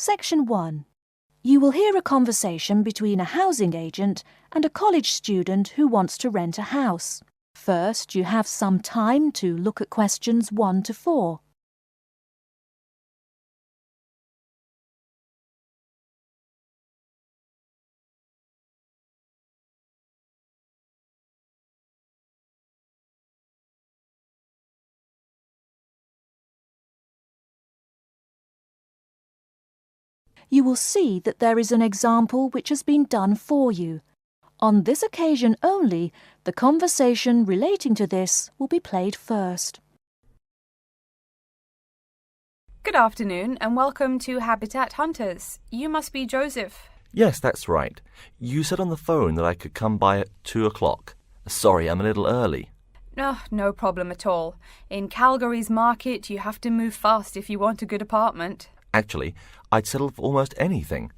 Section 1. You will hear a conversation between a housing agent and a college student who wants to rent a house. First, you have some time to look at questions 1 to 4. You will see that there is an example which has been done for you. On this occasion only, the conversation relating to this will be played first. Good afternoon and welcome to Habitat Hunters. You must be Joseph. Yes, that's right. You said on the phone that I could come by at 2 o'clock. Sorry, I'm a little early. No problem at all. In Calgary's market, you have to move fast if you want a good apartment. Actually, I'd settle for almost anything.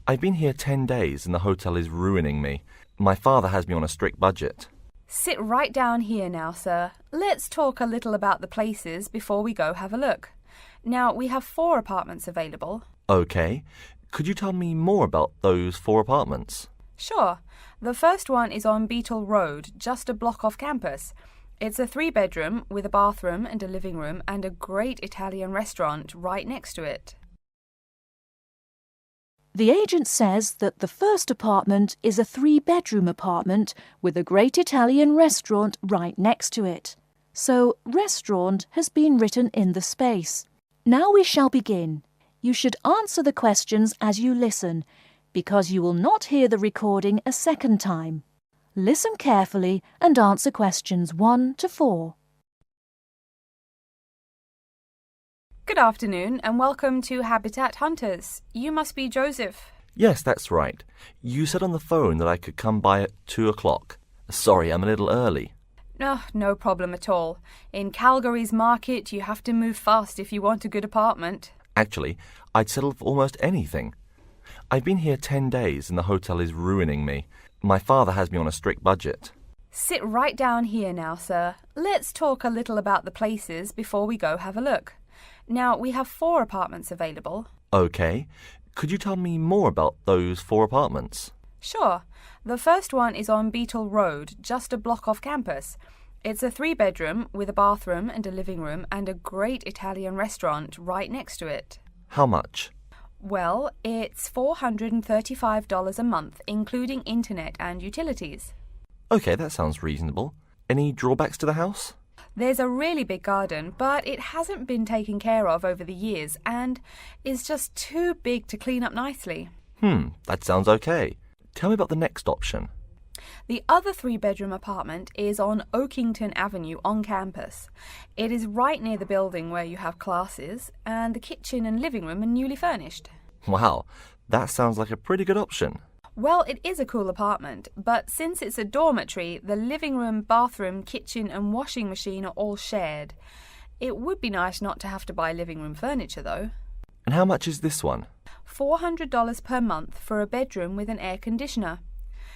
I've been here 10 days and the hotel is ruining me. My father has me on a strict budget. Sit right down here now, sir. Let's talk a little about the places before we go have a look. Now, we have 4 apartments available. Okay. Could you tell me more about those 4 apartments? Sure. The first one is on Beetle Road, just a block off campus. It's a 3-bedroom with a bathroom and a living room and a great Italian restaurant right next to it. The agent says that the first apartment is a 3-bedroom apartment with a great Italian restaurant right next to it. So, restaurant has been written in the space. Now we shall begin. You should answer the questions as you listen, because you will not hear the recording a second time. Listen carefully and answer questions 1 to 4. Good afternoon and welcome to Habitat Hunters. You must be Joseph. Yes, that's right. You said on the phone that I could come by at 2 o'clock. Sorry, I'm a little early. No problem at all. In Calgary's market, you have to move fast if you want a good apartment. Actually, I'd settle for almost anything. I've been here 10 days and the hotel is ruining me. My father has me on a strict budget. Sit right down here now, sir. Let's talk a little about the places before we go have a look. Now, we have 4 apartments available. Okay. Could you tell me more about those 4 apartments? Sure. The first one is on Beetle Road, just a block off campus. It's a 3-bedroom with a bathroom and a living room and a great Italian restaurant right next to it. How much? Well, it's $435 a month, including internet and utilities. Okay, that sounds reasonable. Any drawbacks to the house? There's a really big garden, but it hasn't been taken care of over the years and is just too big to clean up nicely. That sounds okay. Tell me about the next option. The other 3-bedroom apartment is on Oakington Avenue on campus. It is right near the building where you have classes, and the kitchen and living room are newly furnished. Wow, that sounds like a pretty good option. Well, it is a cool apartment, but since it's a dormitory, the living room, bathroom, kitchen and washing machine are all shared. It would be nice not to have to buy living room furniture, though. And how much is this one? $400 per month for a bedroom with an air conditioner.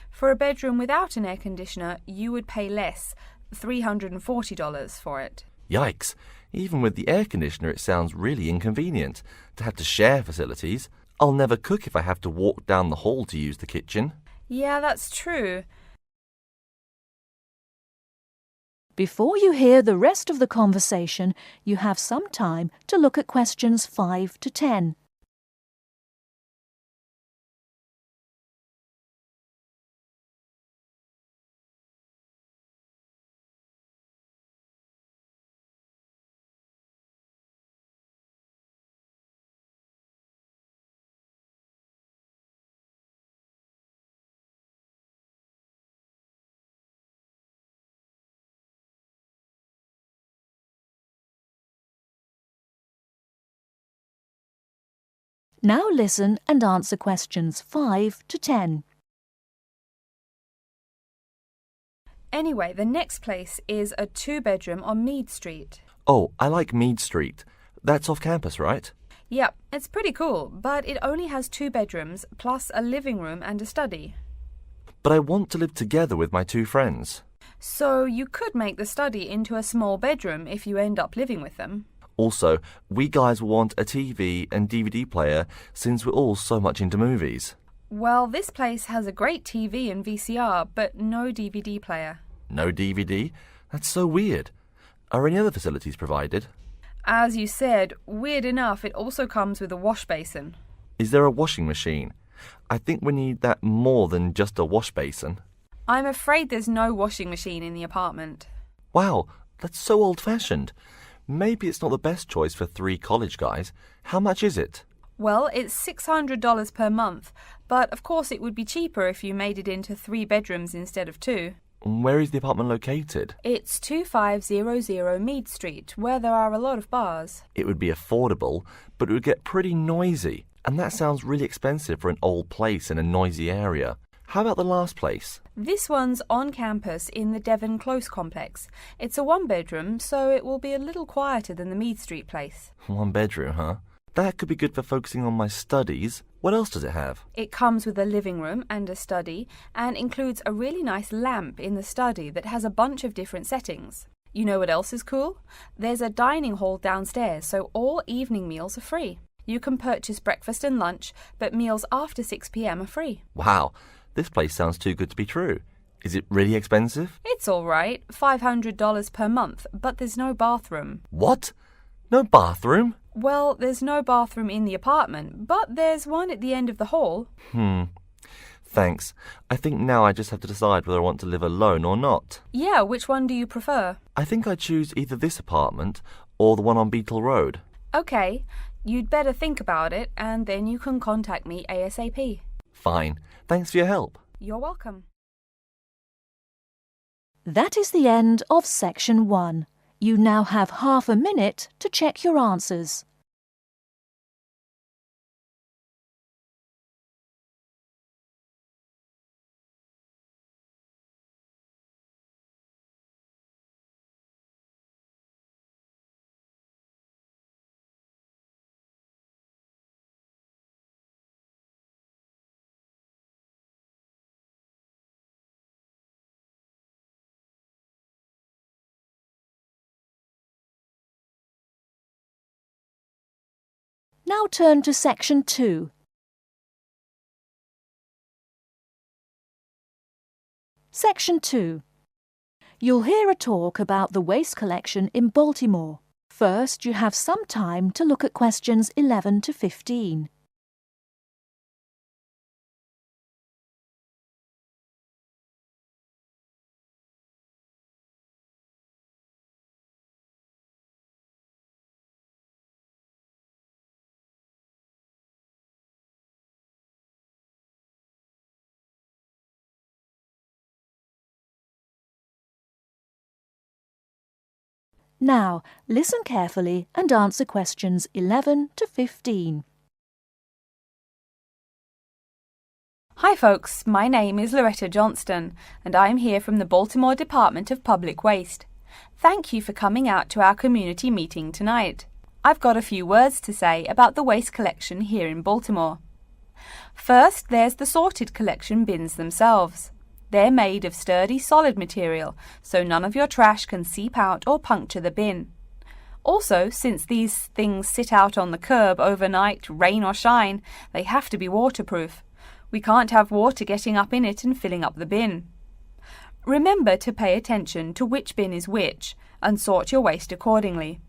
For a bedroom without an air conditioner, you would pay less, $340 for it. Yikes! Even with the air conditioner, it sounds really inconvenient to have to share facilities. I'll never cook if I have to walk down the hall to use the kitchen. Yeah, that's true. Before you hear the rest of the conversation, you have some time to look at questions 5 to 10. Now listen and answer questions 5 to 10. Anyway, the next place is a 2-bedroom on Mead Street. Oh, I like Mead Street. That's off campus, right? Yep, it's pretty cool, but it only has 2 bedrooms, plus a living room and a study. But I want to live together with my 2 friends. So you could make the study into a small bedroom if you end up living with them. Also, we guys want a TV and DVD player since we're all so much into movies. Well, this place has a great TV and VCR, but no DVD player. No DVD? That's so weird. Are any other facilities provided? As you said, weird enough, it also comes with a wash basin. Is there a washing machine? I think we need that more than just a wash basin. I'm afraid there's no washing machine in the apartment. Wow, that's so old-fashioned. Maybe it's not the best choice for 3 college guys. How much is it? Well, it's $600 per month, but of course it would be cheaper if you made it into 3 bedrooms instead of 2. Where is the apartment located? It's 2500 Mead Street, where there are a lot of bars. It would be affordable, but it would get pretty noisy. And that sounds really expensive for an old place in a noisy area. How about the last place? This one's on campus in the Devon Close complex. It's a 1-bedroom, so it will be a little quieter than the Mead Street place. 1 bedroom, huh? That could be good for focusing on my studies. What else does it have? It comes with a living room and a study, and includes a really nice lamp in the study that has a bunch of different settings. You know what else is cool? There's a dining hall downstairs, so all evening meals are free. You can purchase breakfast and lunch, but meals after 6 p.m. are free. Wow, this place sounds too good to be true. Is it really expensive? It's all right, $500 per month, but there's no bathroom. What? No bathroom? Well, there's no bathroom in the apartment, but there's one at the end of the hall. Thanks. I think now I just have to decide whether I want to live alone or not. Yeah, which one do you prefer? I think I'd choose either this apartment or the one on Beetle Road. Okay, you'd better think about it, and then you can contact me ASAP. Fine. Thanks for your help. You're welcome. That is the end of section 1. You now have half a minute to check your answers. Now turn to section 2. Section 2. You'll hear a talk about the waste collection in Baltimore. First, you have some time to look at questions 11 to 15. Now, listen carefully and answer questions 11 to 15. Hi folks, my name is Loretta Johnston, and I'm here from the Baltimore Department of Public Waste. Thank you for coming out to our community meeting tonight. I've got a few words to say about the waste collection here in Baltimore. First, there's the sorted collection bins themselves. They're made of sturdy, solid material, so none of your trash can seep out or puncture the bin. Also, since these things sit out on the curb overnight, rain or shine, they have to be waterproof. We can't have water getting up in it and filling up the bin. Remember to pay attention to which bin is which and sort your waste accordingly.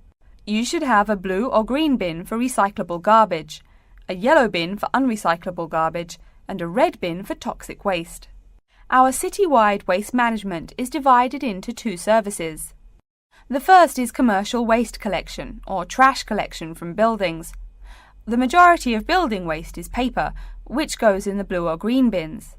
You should have a blue or green bin for recyclable garbage, a yellow bin for unrecyclable garbage, and a red bin for toxic waste. Our citywide waste management is divided into 2 services. The first is commercial waste collection, or trash collection from buildings. The majority of building waste is paper, which goes in the blue or green bins.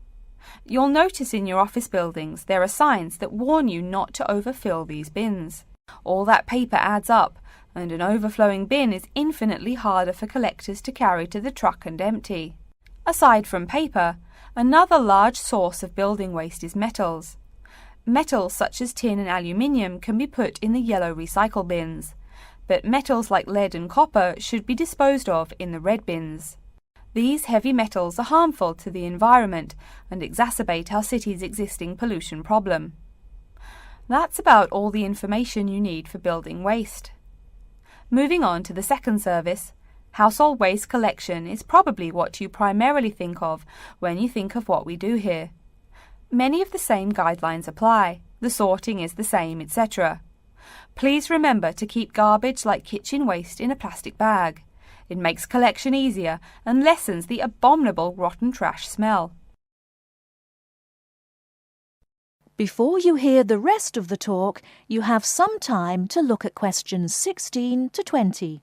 You'll notice in your office buildings there are signs that warn you not to overfill these bins. All that paper adds up, and an overflowing bin is infinitely harder for collectors to carry to the truck and empty. Aside from paper, another large source of building waste is metals. Metals such as tin and aluminium can be put in the yellow recycle bins, but metals like lead and copper should be disposed of in the red bins. These heavy metals are harmful to the environment and exacerbate our city's existing pollution problem. That's about all the information you need for building waste. Moving on to the second service, household waste collection is probably what you primarily think of when you think of what we do here. Many of the same guidelines apply, the sorting is the same, etc. Please remember to keep garbage like kitchen waste in a plastic bag. It makes collection easier and lessens the abominable rotten trash smell. Before you hear the rest of the talk, you have some time to look at questions 16 to 20.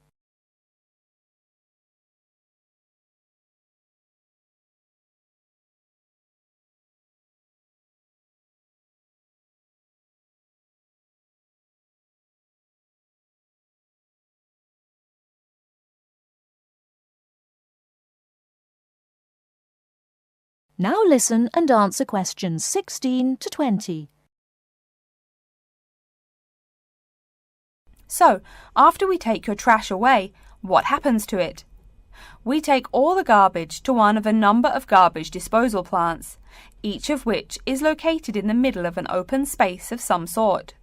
Now listen and answer questions 16 to 20. So, after we take your trash away, what happens to it? We take all the garbage to one of a number of garbage disposal plants, each of which is located in the middle of an open space of some sort.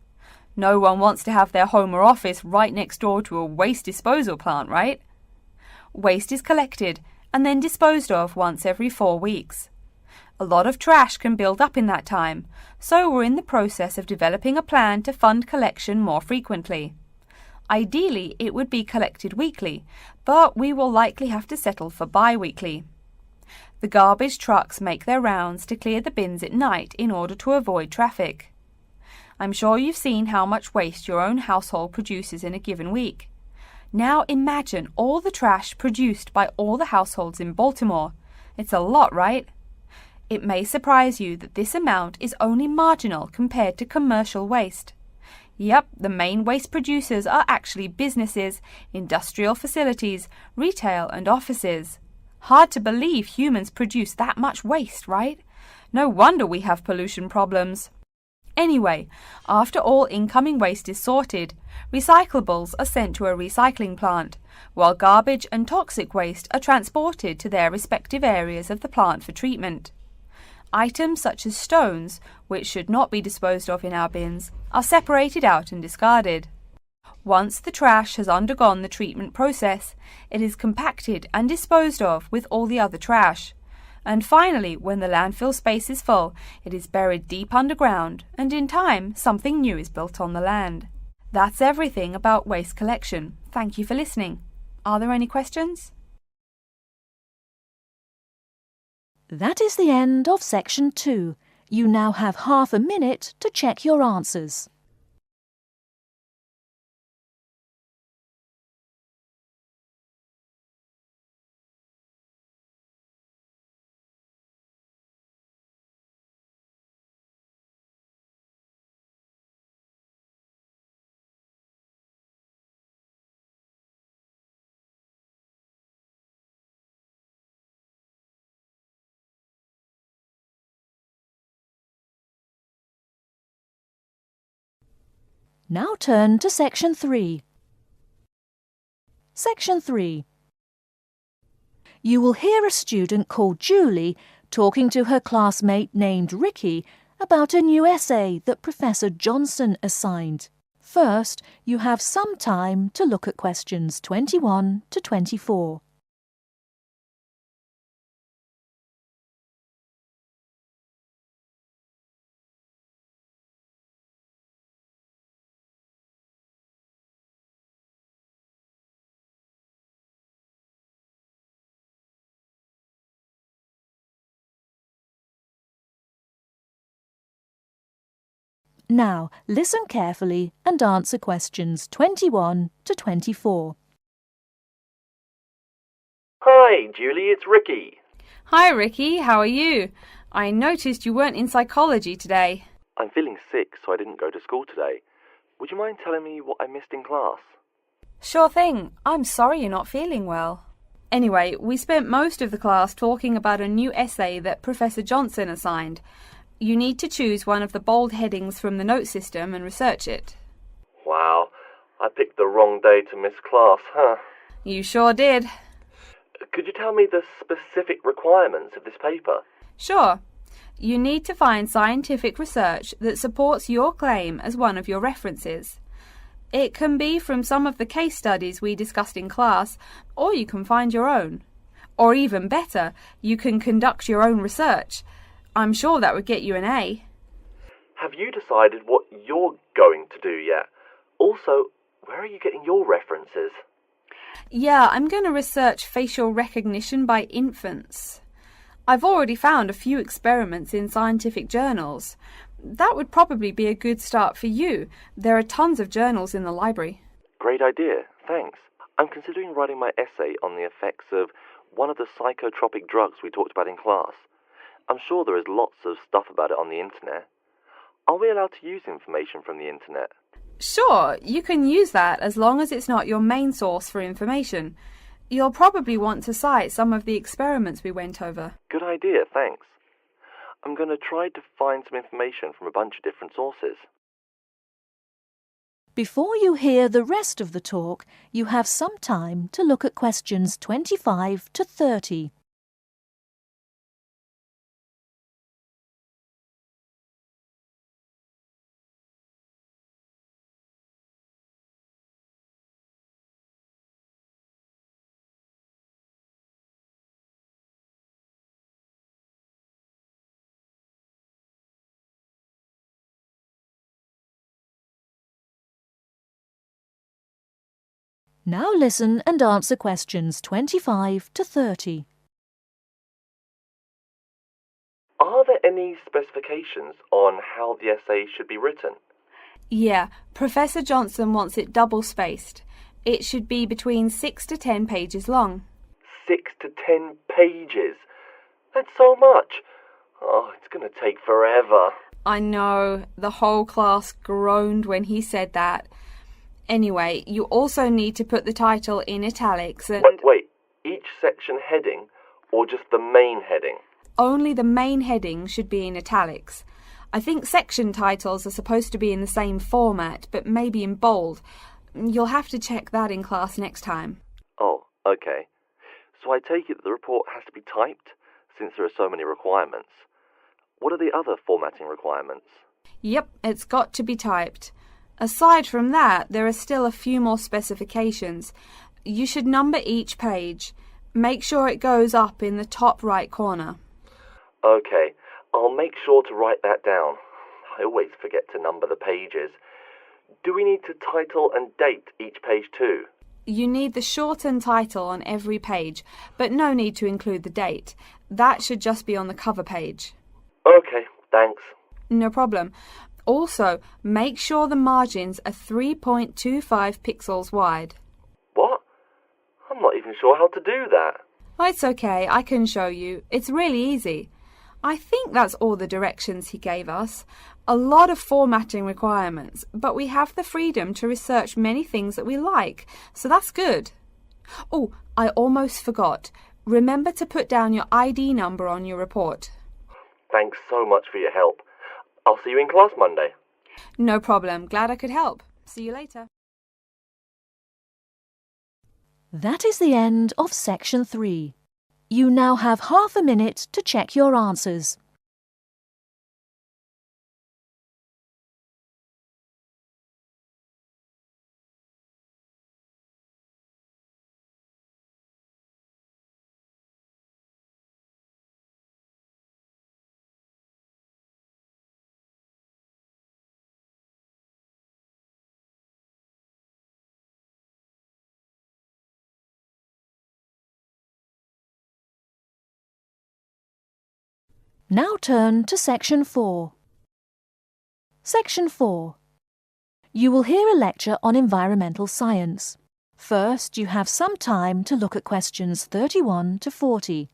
No one wants to have their home or office right next door to a waste disposal plant, right? Waste is collected and then disposed of once every 4 weeks. A lot of trash can build up in that time, so we're in the process of developing a plan to fund collection more frequently. Ideally, it would be collected weekly, but we will likely have to settle for bi-weekly. The garbage trucks make their rounds to clear the bins at night in order to avoid traffic. I'm sure you've seen how much waste your own household produces in a given week. Now imagine all the trash produced by all the households in Baltimore. It's a lot, right? It may surprise you that this amount is only marginal compared to commercial waste. Yep, the main waste producers are actually businesses, industrial facilities, retail and offices. Hard to believe humans produce that much waste, right? No wonder we have pollution problems. Anyway, after all incoming waste is sorted, recyclables are sent to a recycling plant, while garbage and toxic waste are transported to their respective areas of the plant for treatment. Items such as stones, which should not be disposed of in our bins, are separated out and discarded. Once the trash has undergone the treatment process, it is compacted and disposed of with all the other trash. And finally, when the landfill space is full, it is buried deep underground, and in time, something new is built on the land. That's everything about waste collection. Thank you for listening. Are there any questions? That is the end of section 2. You now have half a minute to check your answers. Now turn to section 3. Section 3. You will hear a student called Julie talking to her classmate named Ricky about a new essay that Professor Johnson assigned. First, you have some time to look at questions 21 to 24. Now, listen carefully and answer questions 21 to 24. Hi, Julie, it's Ricky. Hi Ricky, how are you? I noticed you weren't in psychology today. I'm feeling sick, so I didn't go to school today. Would you mind telling me what I missed in class? Sure thing. I'm sorry you're not feeling well. Anyway, we spent most of the class talking about a new essay that Professor Johnson assigned. You need to choose one of the bold headings from the note system and research it. Wow, I picked the wrong day to miss class, huh? You sure did. Could you tell me the specific requirements of this paper? Sure. You need to find scientific research that supports your claim as one of your references. It can be from some of the case studies we discussed in class, or you can find your own. Or even better, you can conduct your own research. I'm sure that would get you an A. Have you decided what you're going to do yet? Also, where are you getting your references? Yeah, I'm going to research facial recognition by infants. I've already found a few experiments in scientific journals. That would probably be a good start for you. There are tons of journals in the library. Great idea, thanks. I'm considering writing my essay on the effects of one of the psychotropic drugs we talked about in class. I'm sure there is lots of stuff about it on the internet. Are we allowed to use information from the internet? Sure, you can use that as long as it's not your main source for information. You'll probably want to cite some of the experiments we went over. Good idea, thanks. I'm going to try to find some information from a bunch of different sources. Before you hear the rest of the talk, you have some time to look at questions 25 to 30. Now listen and answer questions 25 to 30. Are there any specifications on how the essay should be written? Yeah, Professor Johnson wants it double-spaced. It should be between 6 to 10 pages long. 6 to 10 pages? That's so much. Oh, it's going to take forever. I know, the whole class groaned when he said that. Anyway, you also need to put the title in italics and... Wait, each section heading or just the main heading? Only the main heading should be in italics. I think section titles are supposed to be in the same format, but maybe in bold. You'll have to check that in class next time. Oh, okay. So I take it that the report has to be typed, since there are so many requirements. What are the other formatting requirements? Yep, it's got to be typed. Aside from that, there are still a few more specifications. You should number each page. Make sure it goes up in the top right corner. Okay, I'll make sure to write that down. I always forget to number the pages. Do we need to title and date each page too? You need the shortened title on every page, but no need to include the date. That should just be on the cover page. Okay, thanks. No problem. Also, make sure the margins are 3.25 pixels wide. What? I'm not even sure how to do that. Oh, it's okay, I can show you. It's really easy. I think that's all the directions he gave us. A lot of formatting requirements, but we have the freedom to research many things that we like, so that's good. Oh, I almost forgot. Remember to put down your ID number on your report. Thanks so much for your help. I'll see you in class Monday. No problem. Glad I could help. See you later. That is the end of section 3. You now have half a minute to check your answers. Now turn to section 4. Section 4. You will hear a lecture on environmental science. First, you have some time to look at questions 31 to 40.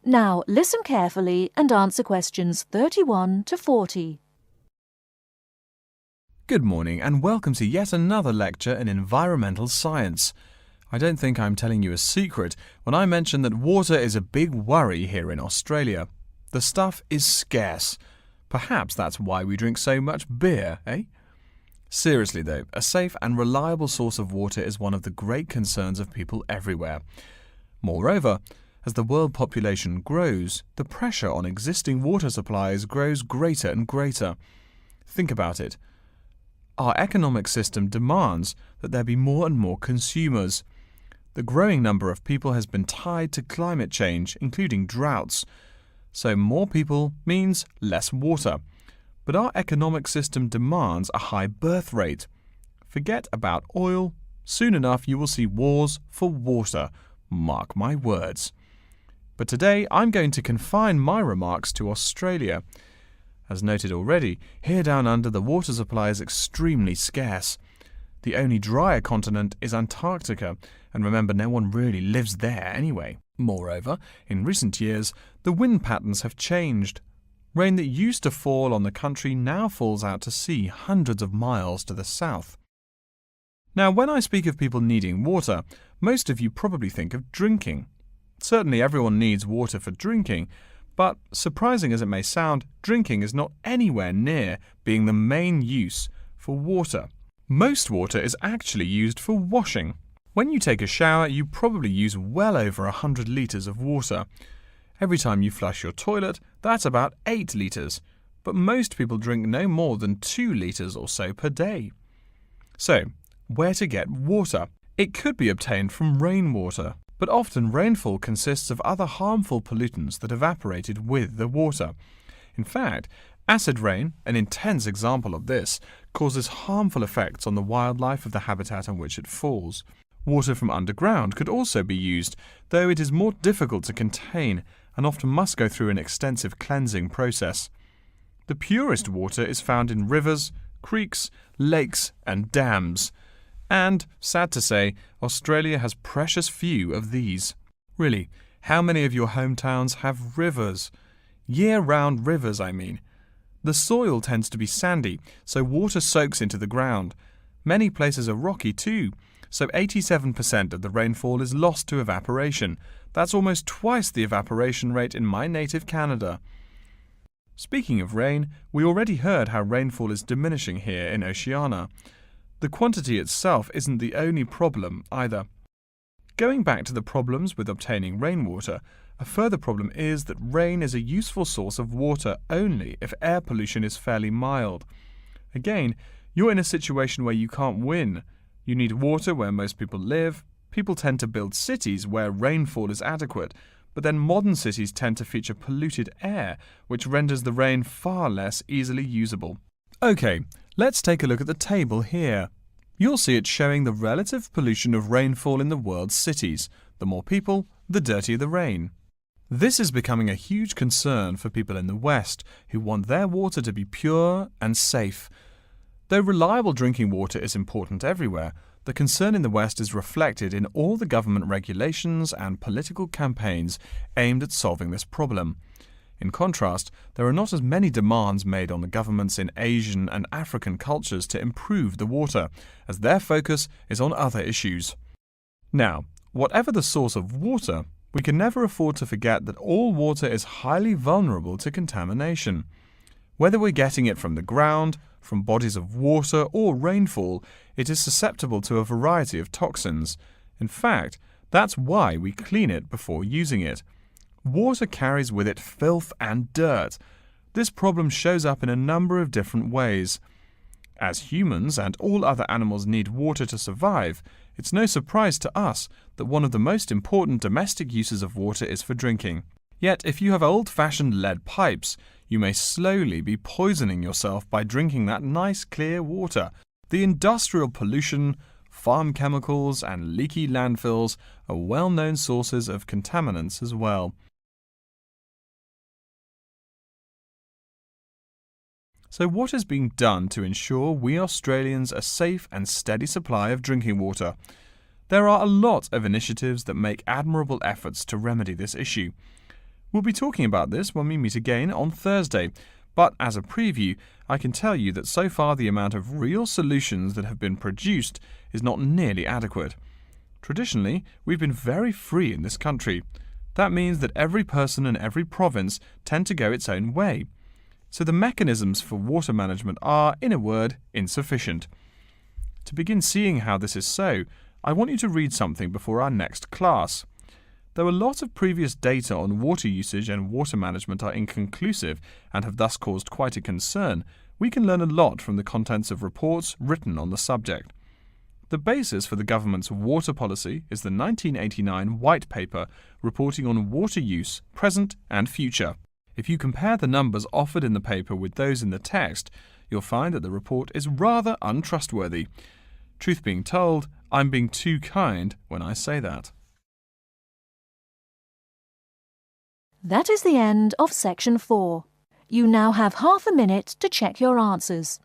Now listen carefully and answer questions 31 to 40. Good morning and welcome to yet another lecture in environmental science. I don't think I'm telling you a secret when I mention that water is a big worry here in Australia. The stuff is scarce. Perhaps that's why we drink so much beer, eh? Seriously though, a safe and reliable source of water is one of the great concerns of people everywhere. Moreover, as the world population grows, the pressure on existing water supplies grows greater and greater. Think about it. Our economic system demands that there be more and more consumers. The growing number of people has been tied to climate change, including droughts. So more people means less water. But our economic system demands a high birth rate. Forget about oil. Soon enough you will see wars for water. Mark my words. But today I'm going to confine my remarks to Australia. As noted already, here down under the water supply is extremely scarce. The only drier continent is Antarctica, and remember no one really lives there anyway. Moreover, in recent years, the wind patterns have changed. Rain that used to fall on the country now falls out to sea hundreds of miles to the south. Now, when I speak of people needing water, most of you probably think of drinking. Certainly everyone needs water for drinking, but surprising as it may sound, drinking is not anywhere near being the main use for water. Most water is actually used for washing. When you take a shower, you probably use well over 100 litres of water. Every time you flush your toilet, that's about 8 litres, but most people drink no more than 2 litres or so per day. So, where to get water? It could be obtained from rainwater, but often rainfall consists of other harmful pollutants that evaporated with the water. In fact, acid rain, an intense example of this, causes harmful effects on the wildlife of the habitat on which it falls. Water from underground could also be used, though it is more difficult to contain and often must go through an extensive cleansing process. The purest water is found in rivers, creeks, lakes and dams. And, sad to say, Australia has precious few of these. Really, how many of your hometowns have rivers? Year-round rivers, I mean. The soil tends to be sandy, so water soaks into the ground. Many places are rocky too, so 87% of the rainfall is lost to evaporation. That's almost twice the evaporation rate in my native Canada. Speaking of rain, we already heard how rainfall is diminishing here in Oceania. The quantity itself isn't the only problem either. Going back to the problems with obtaining rainwater, a further problem is that rain is a useful source of water only if air pollution is fairly mild. Again, you're in a situation where you can't win. You need water where most people live. People tend to build cities where rainfall is adequate, but then modern cities tend to feature polluted air, which renders the rain far less easily usable. Okay, let's take a look at the table here. You'll see it showing the relative pollution of rainfall in the world's cities. The more people, the dirtier the rain. This is becoming a huge concern for people in the West who want their water to be pure and safe. Though reliable drinking water is important everywhere, the concern in the West is reflected in all the government regulations and political campaigns aimed at solving this problem. In contrast, there are not as many demands made on the governments in Asian and African cultures to improve the water, as their focus is on other issues. Now, whatever the source of water, we can never afford to forget that all water is highly vulnerable to contamination. Whether we're getting it from the ground, from bodies of water or rainfall, it is susceptible to a variety of toxins. In fact, that's why we clean it before using it. Water carries with it filth and dirt. This problem shows up in a number of different ways. As humans and all other animals need water to survive, it's no surprise to us that one of the most important domestic uses of water is for drinking. Yet, if you have old-fashioned lead pipes, you may slowly be poisoning yourself by drinking that nice clear water. The industrial pollution, farm chemicals and leaky landfills are well-known sources of contaminants as well. So what is being done to ensure we Australians a safe and steady supply of drinking water? There are a lot of initiatives that make admirable efforts to remedy this issue. We'll be talking about this when we meet again on Thursday, but as a preview, I can tell you that so far the amount of real solutions that have been produced is not nearly adequate. Traditionally, we've been very free in this country. That means that every person and every province tend to go its own way. So the mechanisms for water management are, in a word, insufficient. To begin seeing how this is so, I want you to read something before our next class. Though a lot of previous data on water usage and water management are inconclusive and have thus caused quite a concern, we can learn a lot from the contents of reports written on the subject. The basis for the government's water policy is the 1989 White Paper reporting on water use, present and future. If you compare the numbers offered in the paper with those in the text, you'll find that the report is rather untrustworthy. Truth being told, I'm being too kind when I say that. That is the end of section 4. You now have half a minute to check your answers.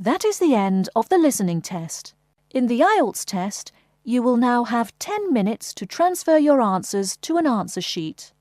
That is the end of the listening test. In the IELTS test, you will now have 10 minutes to transfer your answers to an answer sheet.